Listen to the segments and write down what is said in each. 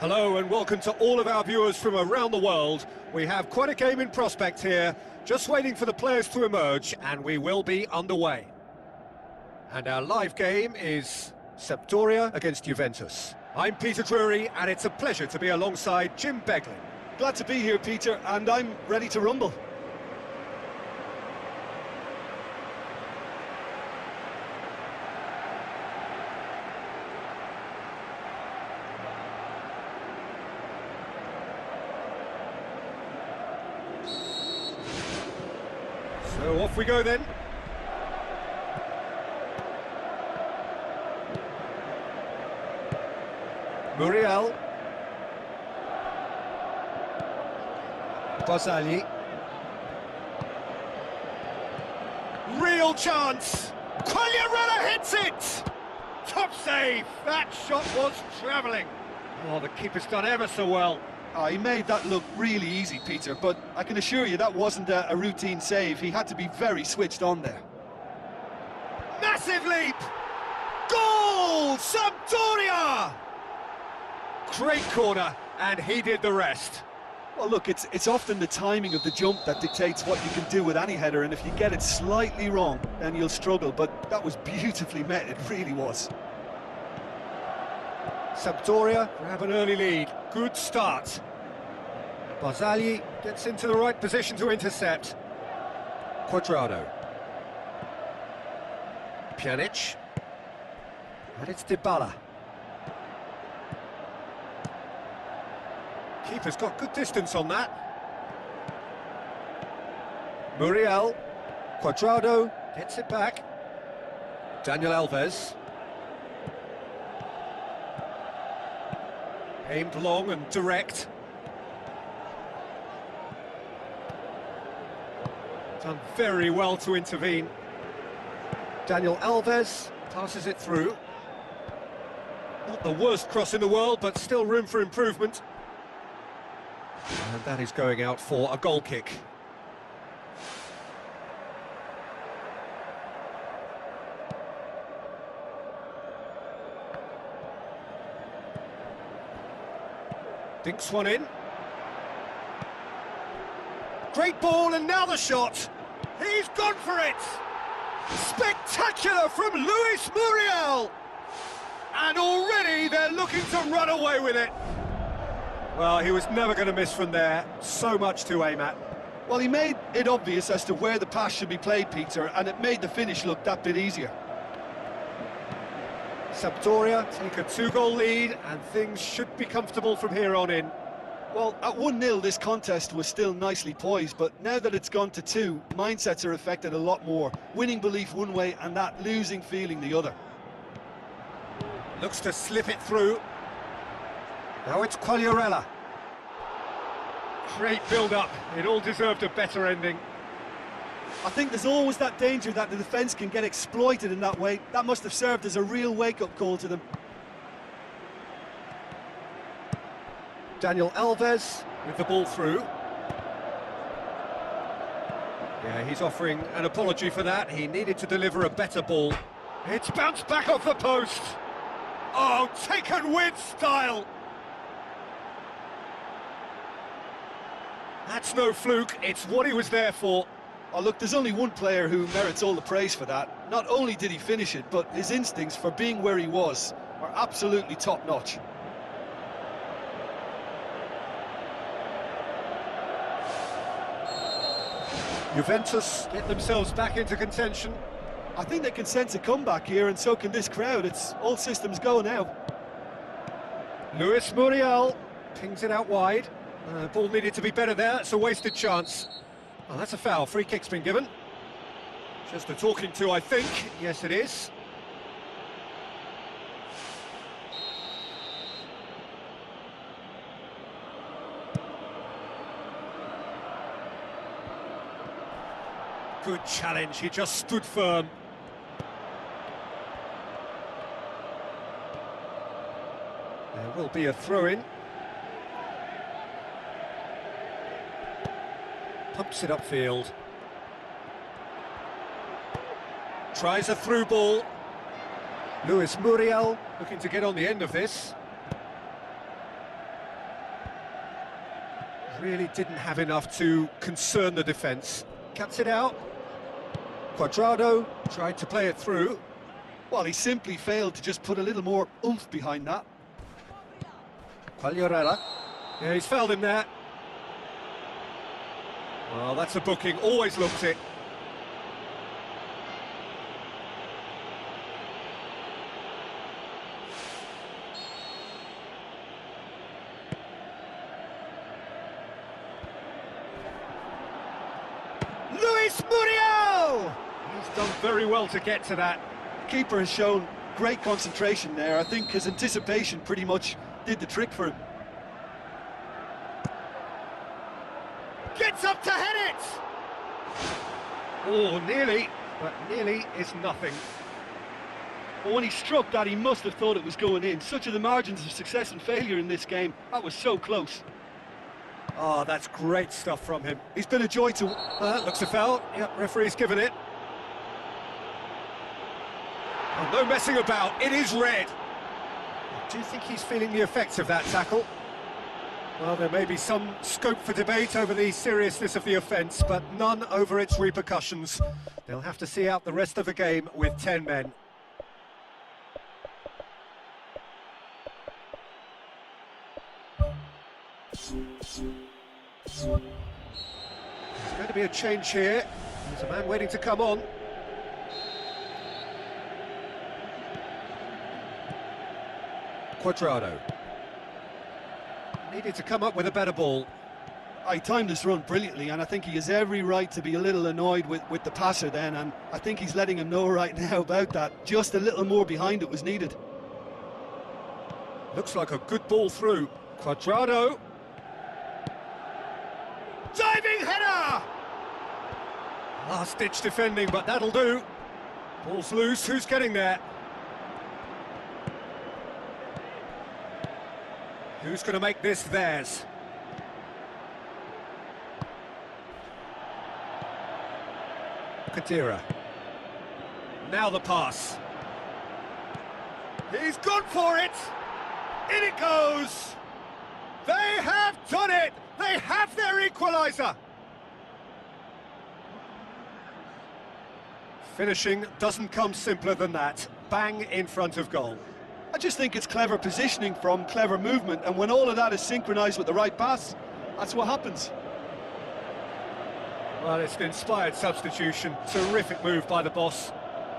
Hello and welcome to all of our viewers from around the world. We have quite a game in prospect here, just waiting for the players to emerge, and we will be underway. And our live game is Sampdoria against Juventus. I'm Peter Drury, and it's a pleasure to be alongside Jim Beglin. Glad to be here, Peter, and I'm ready to rumble. So off we go then. Muriel. Barzagli. Real chance! Quagliarella hits it! Top save! That shot was travelling. Oh, the keeper's done ever so well. He made that look really easy, Peter, but I can assure you that wasn't a routine save. He had to be very switched on there. Massive leap! Goal! Sampdoria! Great corner, and he did the rest. Well, look, it's often the timing of the jump that dictates what you can do with any header, and if you get it slightly wrong, then you'll struggle, but that was beautifully met, it really was. Sampdoria grab an early lead. Good start. Barzagli gets into the right position to intercept. Cuadrado. Pjanic. And it's Dybala. Keeper's got good distance on that. Muriel. Cuadrado gets it back. Daniel Alves. Aimed long and direct. Done very well to intervene. Daniel Alves passes it through. Not the worst cross in the world, but still room for improvement. And that is going out for a goal kick. Dinks one in. Great ball, and now the shot. He's gone for it. Spectacular from Luis Muriel. And already they're looking to run away with it. Well, he was never going to miss from there. So much to aim at. Well, he made it obvious as to where the pass should be played, Peter, and it made the finish look that bit easier. Sampdoria take a 2-goal lead, and things should be comfortable from here on in. Well, at 1-0, this contest was still nicely poised, but now that it's gone to 2, mindsets are affected a lot more. Winning belief one way and that losing feeling the other. Looks to slip it through. Now it's Quagliarella. Great build-up. It all deserved a better ending. I think there's always that danger that the defence can get exploited in that way. That must have served as a real wake-up call to them. Daniel Alves with the ball through. Yeah, he's offering an apology for that. He needed to deliver a better ball. It's bounced back off the post. Oh, taken with style. That's no fluke. It's what he was there for. Oh, look, there's only one player who merits all the praise for that. Not only did he finish it, but his instincts for being where he was are absolutely top-notch. Juventus get themselves back into contention. I think they can sense a comeback here, and so can this crowd. It's all systems go now. Luis Muriel pings it out wide. Ball needed to be better there. It's a wasted chance. Oh, that's a foul. Free kick's been given. Just a talking to, I think. Yes, it is. Good challenge, he just stood firm. There will be a throw-in. Pumps it upfield. Tries a through ball. Luis Muriel looking to get on the end of this. Really didn't have enough to concern the defence. Cuts it out. Cuadrado tried to play it through. Well, he simply failed to just put a little more oomph behind that. Pagliarella. Yeah, he's fouled him there. Well, that's a booking, always looked it. Luis Muriel! He's done very well to get to that. Keeper has shown great concentration there. I think his anticipation pretty much did the trick for him. Gets up to head it! Oh, nearly, but nearly is nothing. But when he struck that, he must have thought it was going in. Such are the margins of success and failure in this game. That was so close. Oh, that's great stuff from him. He's been a joy to... Looks a foul. Yep, referee's given it. Oh, no messing about, it is red. Do you think he's feeling the effects of that tackle? Well, there may be some scope for debate over the seriousness of the offence, but none over its repercussions. They'll have to see out the rest of the game with 10 men. There's going to be a change here. There's a man waiting to come on. Cuadrado. Needed to come up with a better ball. He timed this run brilliantly, and I think he has every right to be a little annoyed with the passer then, and I think he's letting him know right now about that. Just a little more behind it was needed. Looks like a good ball through. Cuadrado. Diving header! Last-ditch defending, but that'll do. Ball's loose, who's getting there? Who's going to make this theirs? Kadira. Now the pass. He's gone for it! In it goes! They have done it! They have their equaliser! Finishing doesn't come simpler than that. Bang in front of goal. I just think it's clever positioning from clever movement, and when all of that is synchronised with the right pass, that's what happens. Well, it's an inspired substitution. Terrific move by the boss.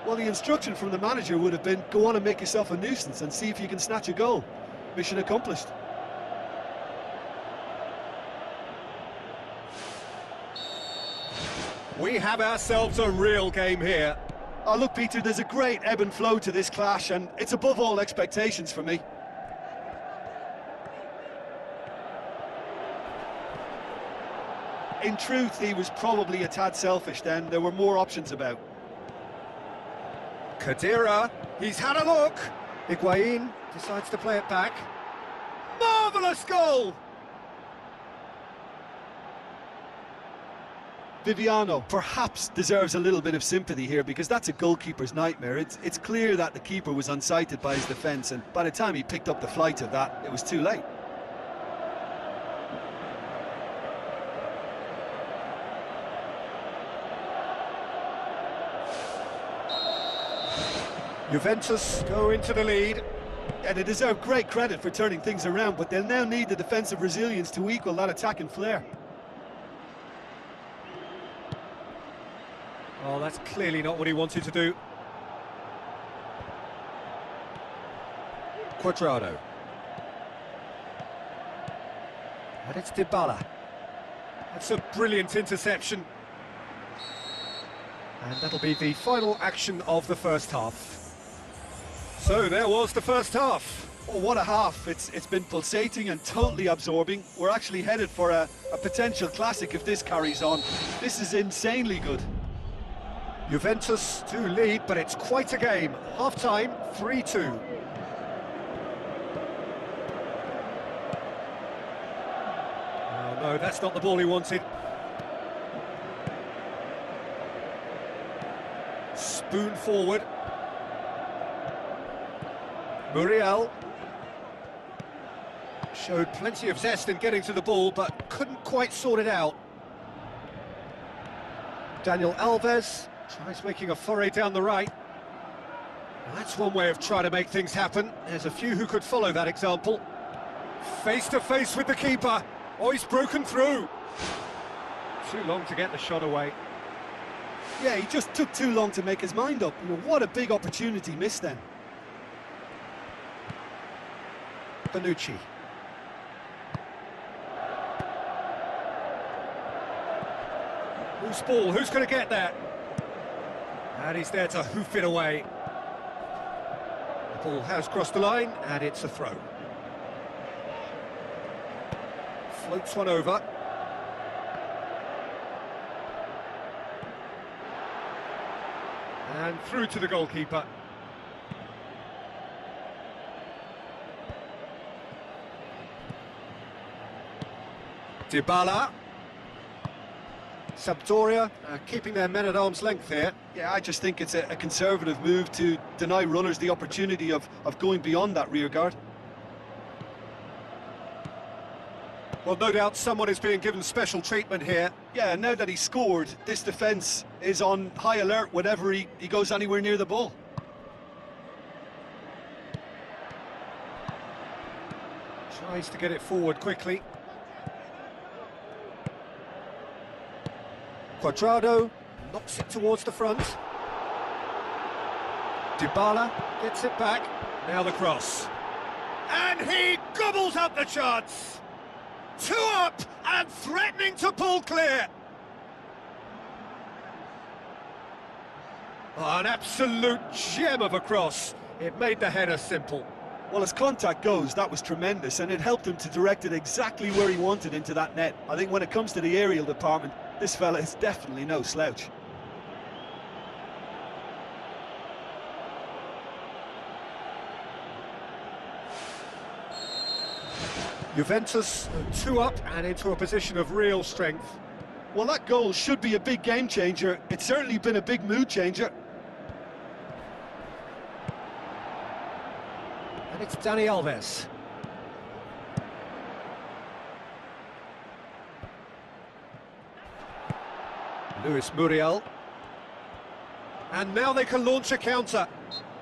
Well, the instruction from the manager would have been, go on and make yourself a nuisance and see if you can snatch a goal. Mission accomplished. We have ourselves a real game here. Oh, look, Peter, there's a great ebb and flow to this clash, and it's above all expectations for me. In truth, he was probably a tad selfish then. There were more options about. Kadira, he's had a look. Higuain decides to play it back. Marvellous goal! Viviano perhaps deserves a little bit of sympathy here, because that's a goalkeeper's nightmare. It's clear that the keeper was unsighted by his defence, and by the time he picked up the flight of that, it was too late. Juventus go into the lead. And they deserve great credit for turning things around, but they'll now need the defensive resilience to equal that attacking flair. Oh, that's clearly not what he wanted to do. Cuadrado. And it's Dybala. That's a brilliant interception. And that'll be the final action of the first half. So there was the first half. Oh, what a half. It's been pulsating and totally absorbing. We're actually headed for a potential classic if this carries on. This is insanely good. Juventus do lead, but it's quite a game. Half-time, 3-2. Oh no, that's not the ball he wanted. Spoon forward. Muriel showed plenty of zest in getting to the ball, but couldn't quite sort it out. Daniel Alves tries making a foray down the right. Well, that's one way of trying to make things happen. There's a few who could follow that example. Face to face with the keeper. Oh, he's broken through. Too long to get the shot away. Yeah, he just took too long to make his mind up. You know, what a big opportunity missed then. Bonucci. Who's ball? Who's going to get that? And he's there to hoof it away. The ball has crossed the line, and it's a throw. Floats one over. And through to the goalkeeper. Dybala. Sampdoria keeping their men at arm's length here. Yeah, I just think it's a conservative move to deny runners the opportunity of going beyond that rear guard. Well, no doubt someone is being given special treatment here. Yeah, now that he's scored, this defence is on high alert whenever he goes anywhere near the ball. Tries to get it forward quickly. Cuadrado knocks it towards the front. Dybala gets it back. Now the cross. And he gobbles up the chance. 2 up and threatening to pull clear. Oh, an absolute gem of a cross. It made the header simple. Well, as contact goes, that was tremendous, and it helped him to direct it exactly where he wanted into that net. I think when it comes to the aerial department, this fella is definitely no slouch. Juventus 2 up and into a position of real strength. Well, that goal should be a big game changer. It's certainly been a big mood changer. And it's Dani Alves. Luis Muriel. And now they can launch a counter.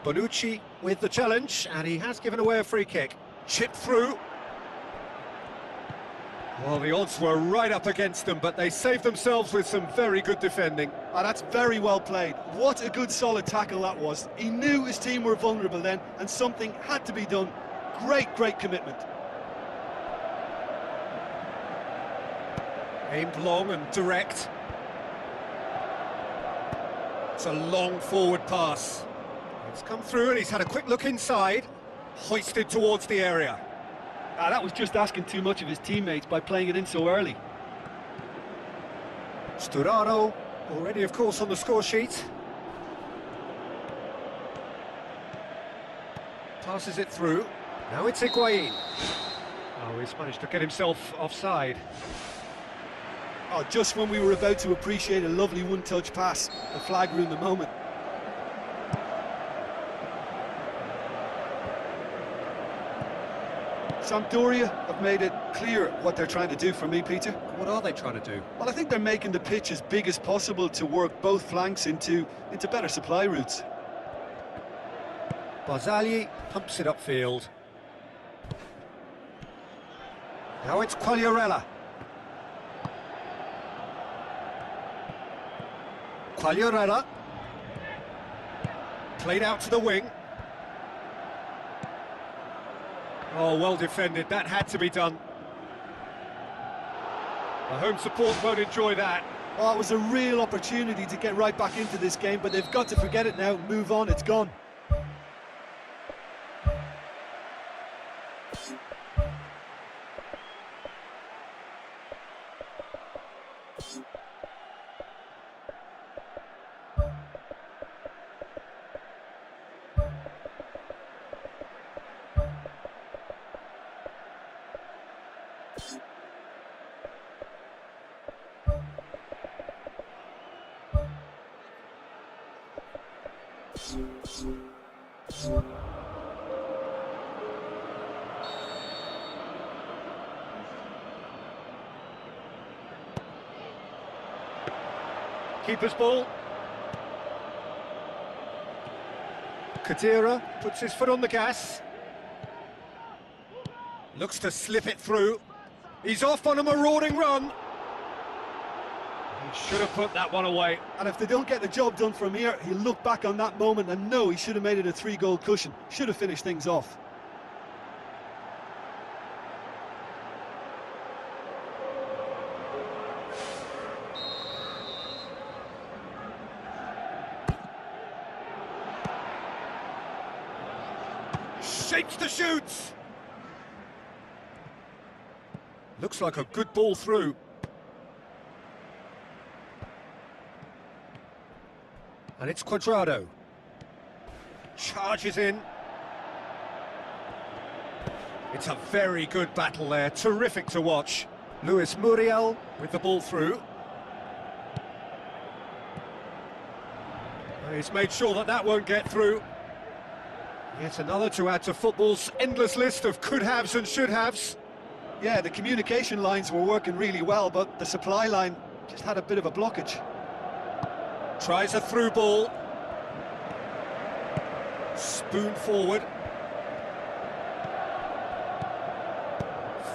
Bonucci with the challenge, and he has given away a free kick. Chipped through. Well, the odds were right up against them, but they saved themselves with some very good defending. Oh, that's very well played. What a good, solid tackle that was. He knew his team were vulnerable then, and something had to be done. Great, great commitment. Aimed long and direct. It's a long forward pass. It's come through and he's had a quick look inside. Hoisted towards the area. That was just asking too much of his teammates by playing it in so early. Sturaro, already of course on the score sheet. Passes it through. Now it's Higuain. Oh, he's managed to get himself offside. Oh, just when we were about to appreciate a lovely one-touch pass, the flag ruined the moment. Sampdoria have made it clear what they're trying to do for me, Peter. What are they trying to do? Well, I think they're making the pitch as big as possible to work both flanks into better supply routes. Barzagli pumps it upfield. Now it's Quagliarella. Quagliarella. Played out to the wing. Oh, well defended. That had to be done. The home support won't enjoy that. Oh, it was a real opportunity to get right back into this game, but they've got to forget it now, move on, it's gone. Keeper's ball. Kadira puts his foot on the gas. Looks to slip it through. He's off on a marauding run. He should have put that one away. And if they don't get the job done from here, he'll look back on that moment and know he should have made it a 3-goal cushion. Should have finished things off. Shapes to shoot. Looks like a good ball through. And it's Cuadrado. Charges in. It's a very good battle there. Terrific to watch. Luis Muriel with the ball through. He's made sure that that won't get through. Yet another to add to football's endless list of could-haves and should-haves. Yeah, the communication lines were working really well, but the supply line just had a bit of a blockage. Tries a through ball. Spoon forward.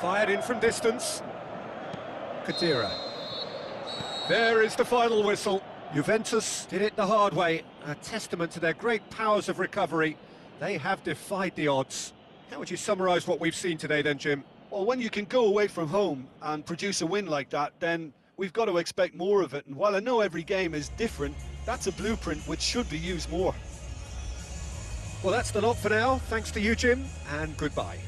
Fired in from distance. Kadira. There is the final whistle. Juventus did it the hard way. A testament to their great powers of recovery. They have defied the odds. How would you summarise what we've seen today then, Jim? Well, when you can go away from home and produce a win like that, then we've got to expect more of it. And while I know every game is different, that's a blueprint which should be used more. Well, that's the lot for now. Thanks to you, Jim, and goodbye.